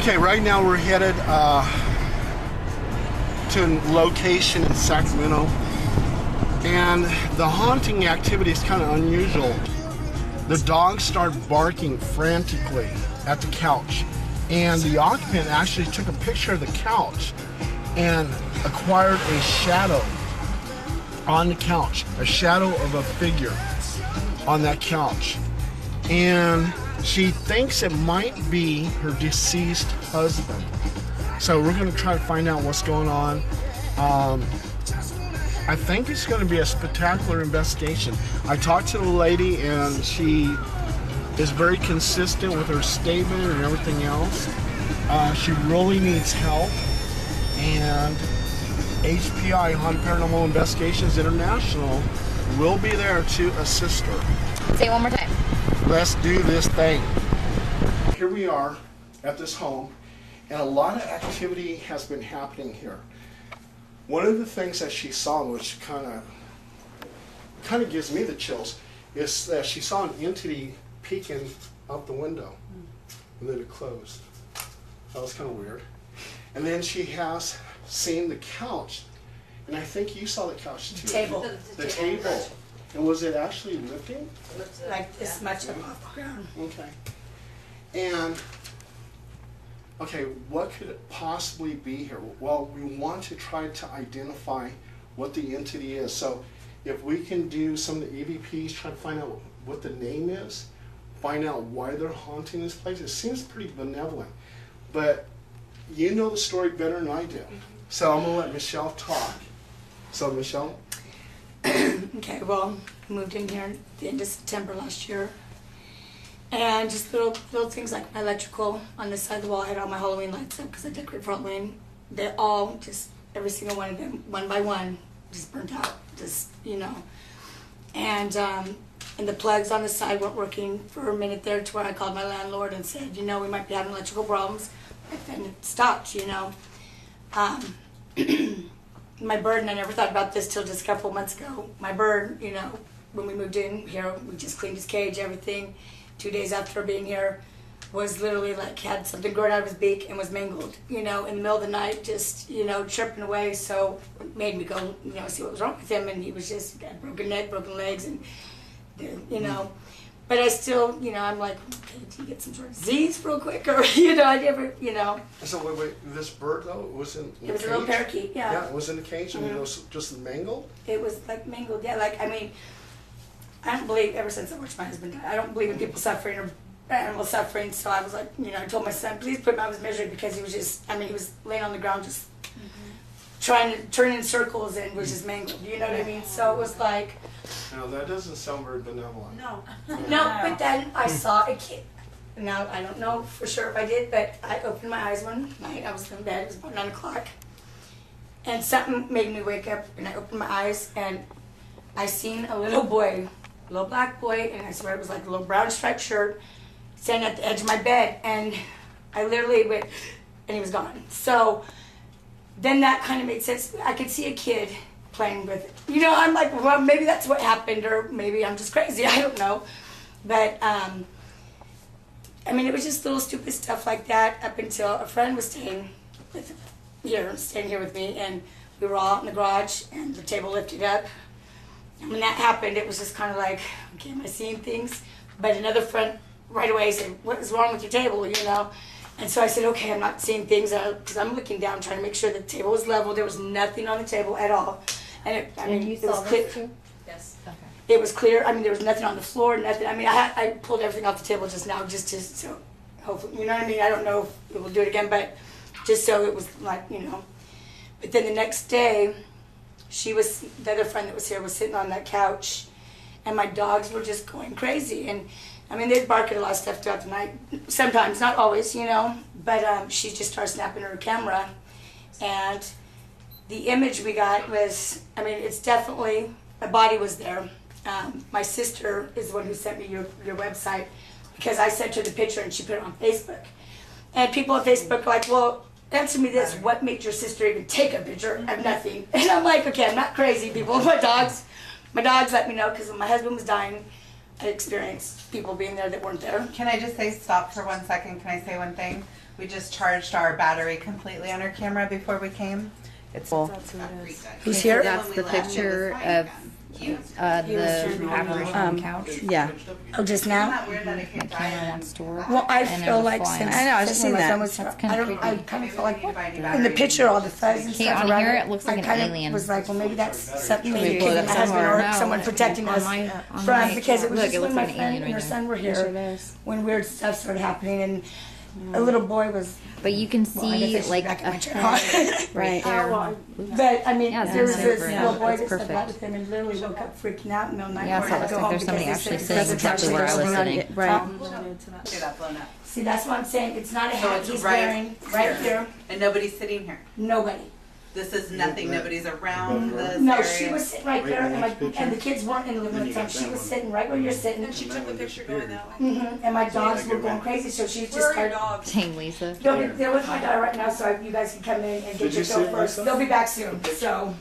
Okay, right now we're headed to a location in Sacramento, and the haunting activity is kind of unusual. The dogs start barking frantically at the couch, and the occupant actually took a picture of the couch and acquired a shadow on the couch, a shadow of a figure on that couch. And she thinks it might be her deceased husband. So we're going to try to find out what's going on. I think it's going to be a spectacular investigation. I talked to the lady, and she is very consistent with her statement and everything else. She really needs help, and HPI, Haunted Paranormal Investigations International, will be there to assist her. Say it one more time. Let's do this thing. Here we are at this home, and a lot of activity has been happening here. One of the things that she saw, which kind of gives me the chills, is that she saw an entity peeking out the window, and then it closed. That was kind of weird. And then she has seen the couch, and I think you saw the couch too. The table. And was it actually lifting? Like this much up off the ground. Okay. And, okay, what could it possibly be here? Well, we want to try to identify what the entity is. So if we can do some of the EVPs, try to find out what the name is, find out why they're haunting this place. It seems pretty benevolent. But you know the story better than I do. So I'm going to let Michelle talk. So, Michelle? Okay, well, moved in here at the end of September last year. And just little things like my electrical on this side of the wall. I had all my Halloween lights up because I decorate for Halloween. They all, just every single one of them, one by one, just burnt out. Just, you know. And the plugs on the side weren't working for a minute there, to where I called my landlord and said, you know, we might be having electrical problems. But then it stopped, you know. My bird, and I never thought about this till just a couple months ago. My bird, you know, when we moved in here, we just cleaned his cage, everything. 2 days after being here, was literally like had something growing out of his beak and was mangled, you know, in the middle of the night, just, you know, chirping away. So it made me go, you know, see what was wrong with him. And he was just had broken neck, broken legs, and, you know. But I still, you know, I'm like, okay, did he get some sort of disease real quick? Or, you know, I never, you know. So wait, this bird though, was in the It was cage? a little parakeet, yeah. Yeah, it was in the cage, and it was just mangled? It was like mangled, yeah. Like, I mean, I don't believe, ever since I watched my husband die, I don't believe in people suffering or animal suffering. So I was like, you know, I told my son, please put him out of his misery, because he was just, I mean, he was laying on the ground just trying to turn in circles and was just mangled, you know what I mean? So it was like... No, that doesn't sound very benevolent. No. No, but then I saw a kid. Now, I don't know for sure if I did, but I opened my eyes one night. I was in bed, it was about 9 o'clock. And something made me wake up, and I opened my eyes, and I seen a little boy, a little black boy, and I swear it was like a little brown striped shirt, standing at the edge of my bed, and I literally went, and he was gone. So then that kind of made sense. I could see a kid playing with it. You know, I'm like, well, maybe that's what happened, or maybe I'm just crazy, I don't know. But, I mean, it was just little stupid stuff like that up until a friend was staying here with me, and we were all out in the garage, and the table lifted up. And when that happened, it was just kind of like, okay, am I seeing things? But another friend right away said, what is wrong with your table, you know? And so I said, okay, I'm not seeing things, because I'm looking down, trying to make sure the table was level. There was nothing on the table at all. And it, I mean, it was clear. Yes. Okay. It was clear. I mean, there was nothing on the floor, nothing. I mean, I pulled everything off the table just now, just so, hopefully, you know what I mean? I don't know if we'll do it again, but just so it was like, you know. But then the next day, the other friend that was here was sitting on that couch, and my dogs were just going crazy. And I mean, they'd bark at a lot of stuff throughout the night. Sometimes, not always, you know. But she just started snapping her camera, and the image we got was, I mean, it's definitely, a body was there. My sister is the one who sent me your website, because I sent her the picture and she put it on Facebook. And people on Facebook are like, well, answer me this, what made your sister even take a picture of nothing? And I'm like, okay, I'm not crazy, people. My dogs let me know, because when my husband was dying, I experienced people being there that weren't there. Can I just say stop for 1 second? Can I say one thing? We just charged our battery completely on our camera before we came. It's full. Who's here? That's the picture of the apparition on the couch. Yeah. Oh, just now? Not weird that it came Camera wants to work. Well, I and feel there's a like fly since, I know, I've since seen when my that. son was, That's kinda I creepy. kind of feel like in the picture, all the fuzz and Okay, stuff on around here, it looks like I an kind of alien. was like, well, maybe that's something maybe pull it my up husband somewhere? or No, someone protecting on us my from, because it was look, just it when looks my like an friend alien and her right son were there. here, when weird stuff started happening, and a little boy was, But you can well, I guess I see should like back a up my chair. right there. But I mean, Yeah, there was zoom this over. little boy That's that stepped perfect. out with him and literally woke up freaking out in the middle of the night. Yeah, so it Wanted looks to go like home there's somebody because actually he sitting said exactly where I was sitting. Right. Get that blown up. See, that's what I'm saying. It's not a So hat it's he's right wearing right here. And nobody's sitting here. Nobody. This is nothing. Nobody's around this No, area. she was sitting right there, and the kids weren't in the living room. She was sitting right where you're sitting. And she took the picture going that way. And my dogs were going crazy, so she Where just are your started. dogs? Dang, Lisa. They're with my daughter right now, so you guys can come in and get your show first. They'll be back soon. So.